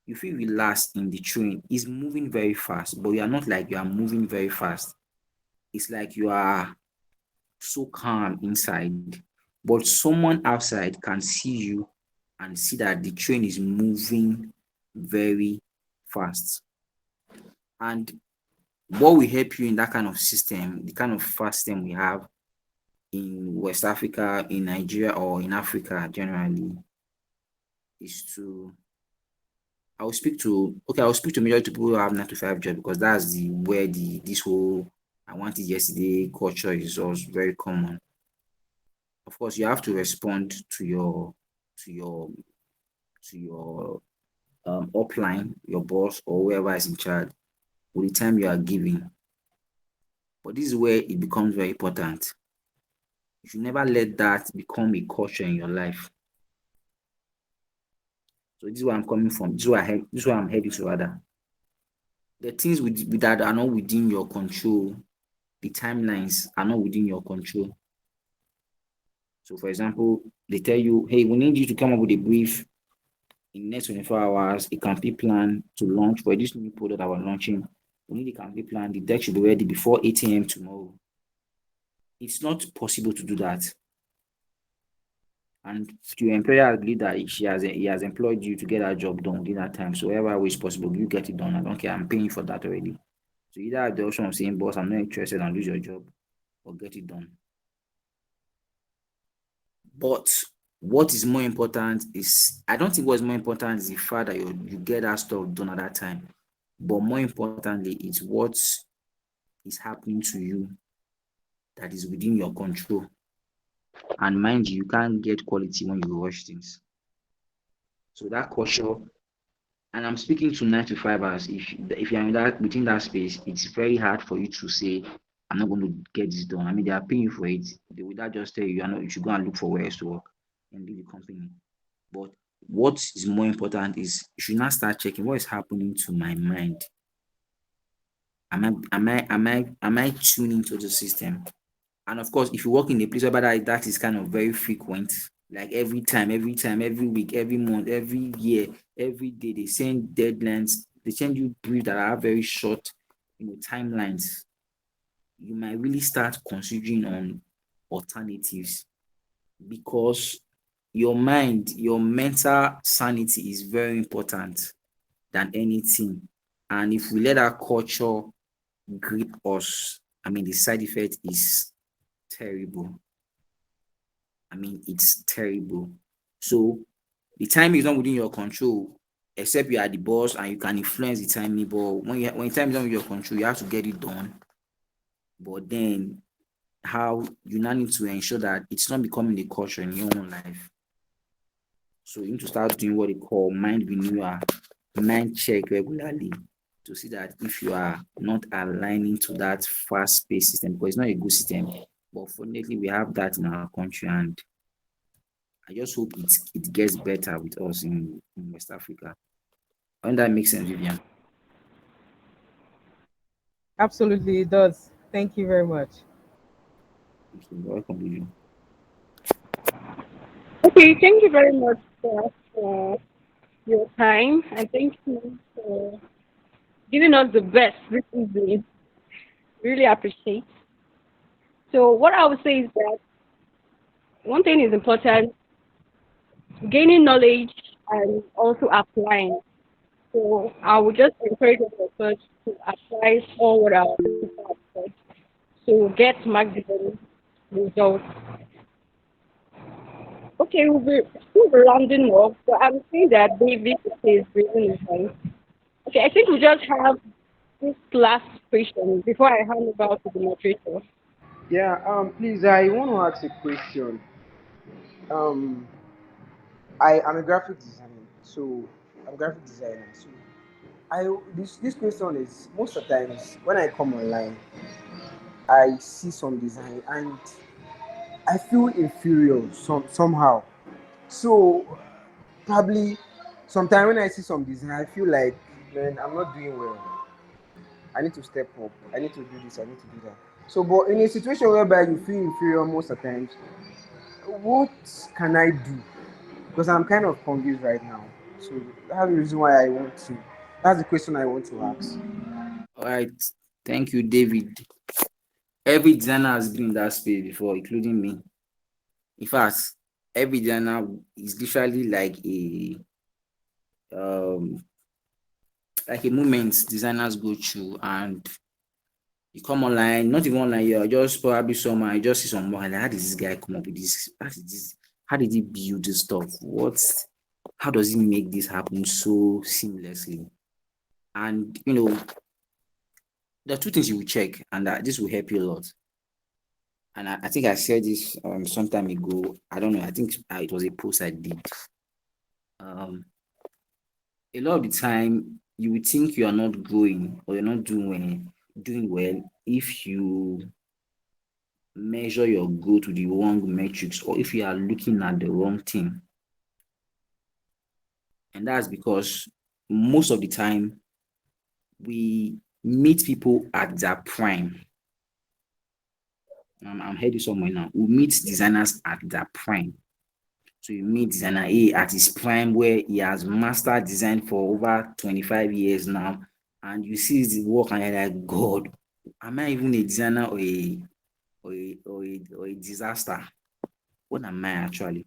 You feel relaxed in the train. It's moving very fast, but you are not like you are moving very fast. It's like you are so calm inside, but someone outside can see you and see that the train is moving very fast. And what will help you in that kind of system, the kind of fast system we have in West Africa, in Nigeria, or in Africa generally, is to I'll speak to majority people who have 9 to 5 job, because that's the where this whole I want it yesterday culture is also very common. Of course, you have to respond to your to your upline, your boss, or whoever is in charge with the time you are giving. But this is where it becomes very important. You should never let that become a culture in your life. So this is where I'm coming from. This is where I'm heading to rather. The things that are not within your control, the timelines are not within your control. So for example, they tell you, hey, we need you to come up with a brief in next 24 hours, a campaign plan to launch for this new product that we're launching. We need a campaign plan. The deck should be ready before 8 a.m. tomorrow. It's not possible to do that. And your employer believe that he has employed you to get that job done within that time. So whatever way is possible, you get it done. I don't care. I'm paying for that already. So either have the option of saying, boss, I'm not interested and lose your job, or get it done. But what is more important is, I don't think what's more important is the fact that you get that stuff done at that time. But more importantly, it's what is happening to you that is within your control. And mind you, you can't get quality when you rush things. So that culture, and I'm speaking to 9 to 5 hours. If you're in that within that space, it's very hard for you to say, I'm not going to get this done. I mean, they are paying you for it. They will not just tell you, you should go and look for where else to work and leave the company. But what is more important is you should not start checking what is happening to my mind. Am I tuning to the system? And of course, if you work in a place where that is kind of very frequent, like every time, every week, every month, every year, every day, they send deadlines, they send you briefs that are very short, timelines. You might really start considering on alternatives, because your mind, your mental sanity is very important than anything. And if we let our culture grip us, I mean, the side effect is terrible. I mean, it's terrible. So the time is not within your control, except you are the boss and you can influence the timing. But when time is not within your control, you have to get it done. But then, how you now need to ensure that it's not becoming a culture in your own life. So you need to start doing what they call mind renewal, mind check regularly, to see that if you are not aligning to that fast-paced system, because it's not a good system. But fortunately, we have that in our country, and I just hope it gets better with us in West Africa. And that makes sense, Vivian. Absolutely, it does. Thank you very much. Okay, welcome, Vivian. Okay, thank you very much for your time, and thank you for giving us the best this evening. Really appreciate. So what I would say is that one thing is important: gaining knowledge and also applying. So I would just encourage us first to apply all what our people have said to get maximum results. Okay, we'll be rounding off, but I'm saying that David is raising his hand. Okay, I think we just have this last question before I hand over to the moderator. Yeah, please, I want to ask a question. Um, I'm a graphic designer, so I'm a graphic designer. So this question is most of the times when I come online, I see some design and I feel inferior somehow. So probably sometimes when I see some design, I feel like, man, I'm not doing well. I need to step up. I need to do this. I need to do that. So, but in a situation whereby you feel inferior most of the times, what can I do? Because I'm kind of confused right now. So that's the reason why I want to. That's the question I want to ask. All right. Thank you, David. Every designer has been in that space before, including me. In fact, every designer is literally um like a moment designers go through, and you come online, not even online, you're just probably somewhere, you just see someone like, how did this guy come up with this? How did he build this stuff? How does he make this happen so seamlessly? And there are two things you will check, and this will help you a lot. And I think I said this some time ago. I don't know. I think it was a post I did. Um, a lot of the time, you would think you are not growing or you're not doing well if you measure your growth with the wrong metrics, or if you are looking at the wrong thing. And that's because most of the time we meet people at their prime. I'm heading somewhere now. We meet designers at their prime. So you meet designer A at his prime where he has mastered design for over 25 years now. And you see his work and you're like, God, am I even a designer or a disaster? What am I actually?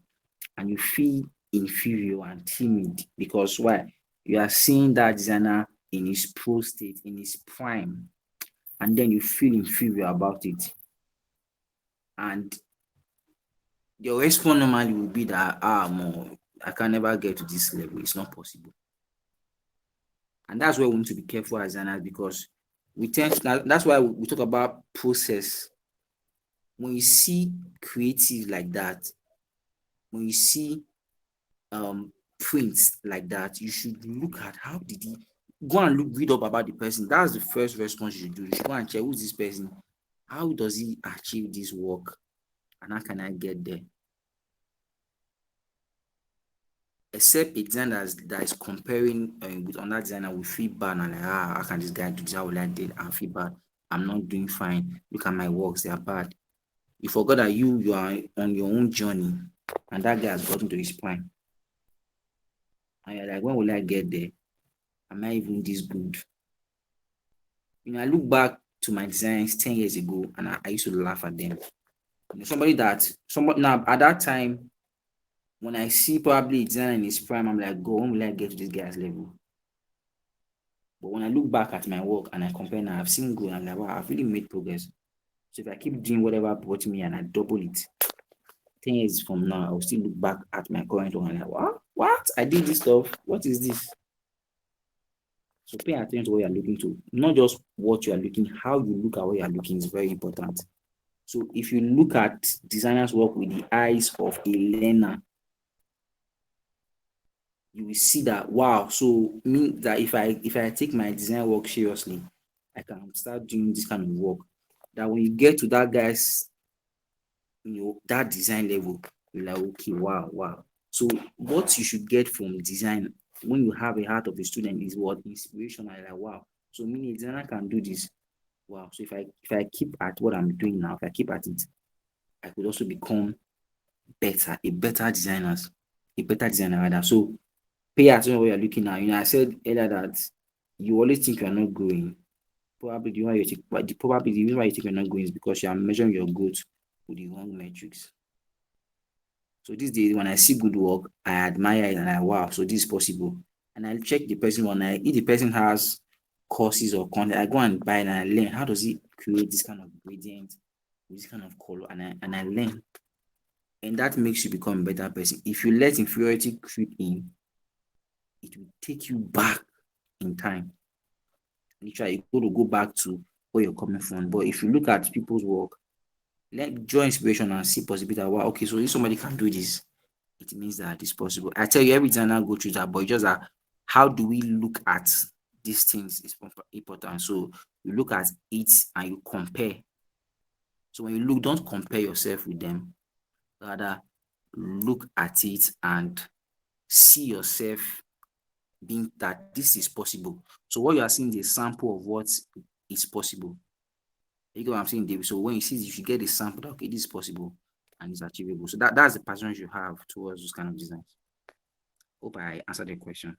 And you feel inferior and timid because why? You are seeing that designer in his pro state, in his prime, and then you feel inferior about it. And your response normally will be that, more, I can never get to this level. It's not possible. And that's why we need to be careful as designers because that's why we talk about process. When you see creative like that, when you see um prints like that, you should look at how did he go and read up about the person. That's the first response you should do. You should go and check who's this person, how does he achieve this work, and how can I get there? Except a designer that is comparing with another designer will feel bad and like, how can this guy do this? How will I do it? I feel bad. I'm not doing fine. Look at my works, they are bad. You forgot that you are on your own journey and that guy has gotten to his prime. And you're like, when will I get there? Am I even this good? I look back to my designs 10 years ago and I used to laugh at them. Somebody now at that time, when I see probably a designer in his prime, I'm like, go, when will I get to this guy's level? But when I look back at my work and I compare now, I've seen growth and I'm like, wow, I've really made progress. So if I keep doing whatever brought me and I double it, 10 years from now, I'll still look back at my current one and like, what? I did this stuff. What is this? So pay attention to what you're looking to. Not just what you are looking, how you look at what you're looking is very important. So if you look at designers' work with the eyes of a learner, you will see that wow. So mean that if I take my design work seriously, I can start doing this kind of work. That when you get to that guy's, that design level, you're like, okay, wow, wow. So what you should get from design when you have a heart of a student is what inspiration. I like, wow. So meaning a designer can do this. Wow. So if I keep at what I'm doing now, if I keep at it, I could also become a better designer rather. So pay attention to what you're looking at. I said earlier that you always think you're not growing. Probably the reason why you think you're not growing is because you are measuring your growth with the wrong metrics. So these days, when I see good work, I admire it and I wow, so this is possible. And I check the person if the person has courses or content, I go and buy it and I learn how does he create this kind of gradient, this kind of color, and I learn. And that makes you become a better person. If you let inferiority creep in, it will take you back in time. Literally, you got to go back to where you're coming from. But if you look at people's work, draw inspiration and see possibility that wow, okay, so if somebody can do this, it means that it's possible. I tell you, every designer go through that, but it's just that how do we look at these things is important. So you look at it and you compare. So when you look, don't compare yourself with them. Rather, look at it and see yourself being that this is possible. So what you are seeing is a sample of what is possible. You get what I'm saying, David? So when you see this, you should get a sample that okay, this is possible and it's achievable. So that's the passion you have towards those kind of designs. Hope I answered the question.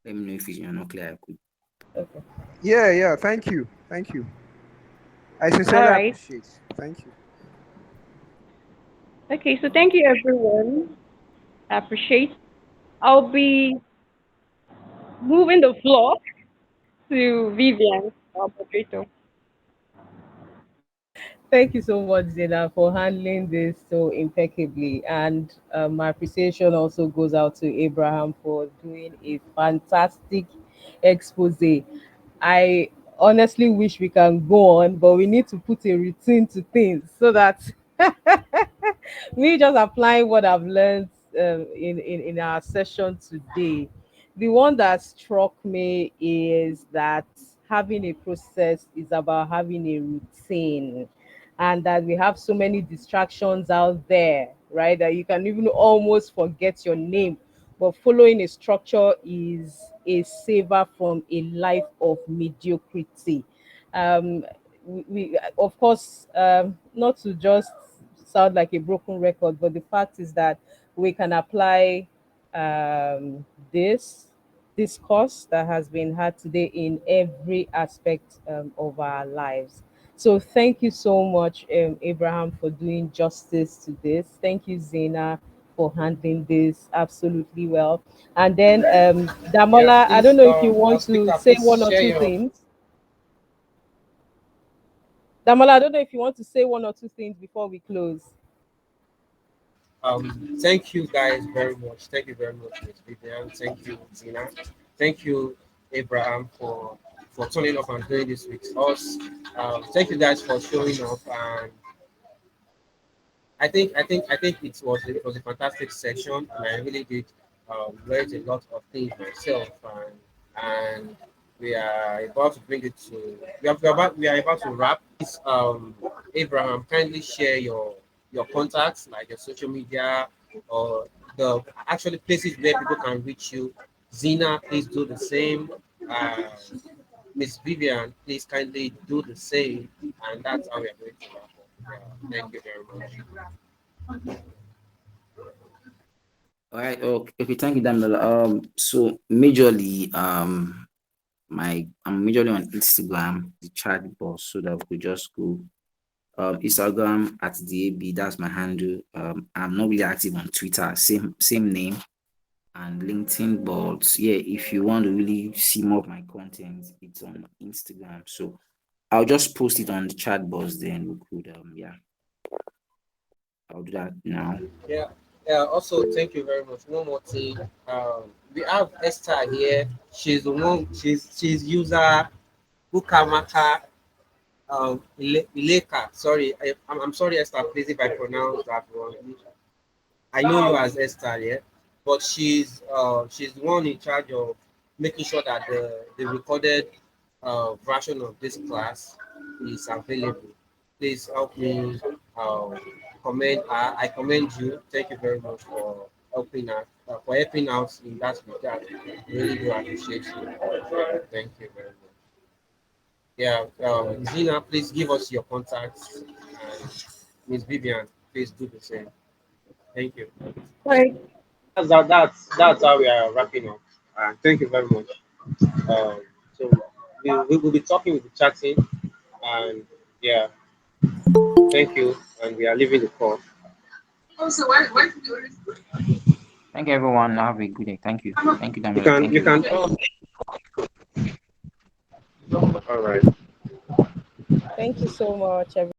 Let me know if you're not clear. I could. Okay. Yeah, yeah. Thank you. Thank you. I All sincerely right. appreciate. Thank you. Okay, so thank you everyone. I appreciate. I'll be moving the floor to Vivian, our moderator. Thank you so much, Zena, for handling this so impeccably. And my appreciation also goes out to Abraham for doing a fantastic expose. I honestly wish we can go on, but we need to put a routine to things so that me just applying what I've learned in our session today. The one that struck me is that having a process is about having a routine, and that we have so many distractions out there, right? That you can even almost forget your name. but following a structure is a saver from a life of mediocrity. We of course, not to just sound like a broken record, but the fact is that we can apply this discourse that has been had today in every aspect of our lives. So thank you so much, Abraham, for doing justice to this. Thank you, Zena, for handling this absolutely well. And then Yeah, Damola, I don't please, know if you want to speaker, say one please or share two your. things. Damola, I don't know if you want to say one or two things before we close. Thank you guys very much. Thank you very much, Miss Vivian. Thank you, Zina. Thank you, Abraham, for turning up and doing this with us. Thank you guys for showing up, and I think it was a fantastic session, and I really did learn a lot of things myself, and we are about to bring it to we are about to wrap. Please, Abraham, kindly share your contacts, like your social media or the actually places where people can reach you. Zina, please do the same. Uh, Miss Vivian, please kindly do the same, and that's how we are going to wrap up. Thank you very much. All right. Okay. Thank you, Daniel. So majorly, I'm majorly on Instagram, the chat box, so that we could just go. Instagram at DAB, that's my handle. I'm not really active on Twitter, same name, and LinkedIn, but yeah, if you want to really see more of my content, it's on Instagram. So I'll just post it on the chat box, then we could yeah, I'll do that now. Yeah. Yeah. Also, thank you very much. One more thing. We have Esther here. She's the one. She's user Bukamaka Ileka. Sorry, I'm sorry, Esther. Please, if I pronounce that wrong. I know you as Esther, yeah, but she's the one in charge of making sure that the recorded version of this class is available. Please help me uh, commend her. I commend you. Thank you very much for helping out in that regard. Really do appreciate you. Thank you very much. Yeah, Zina, please give us your contacts, and Miss Vivian, please do the same. Thank you. Right. That's how we are wrapping up. Thank you very much. So we will be talking, with the chatting, and yeah, thank you, and we are leaving the call. Thank you, everyone. Have a good day. Thank you. Thank you, You Daniel. can Thank you you. can. All right. Thank you so much, everyone.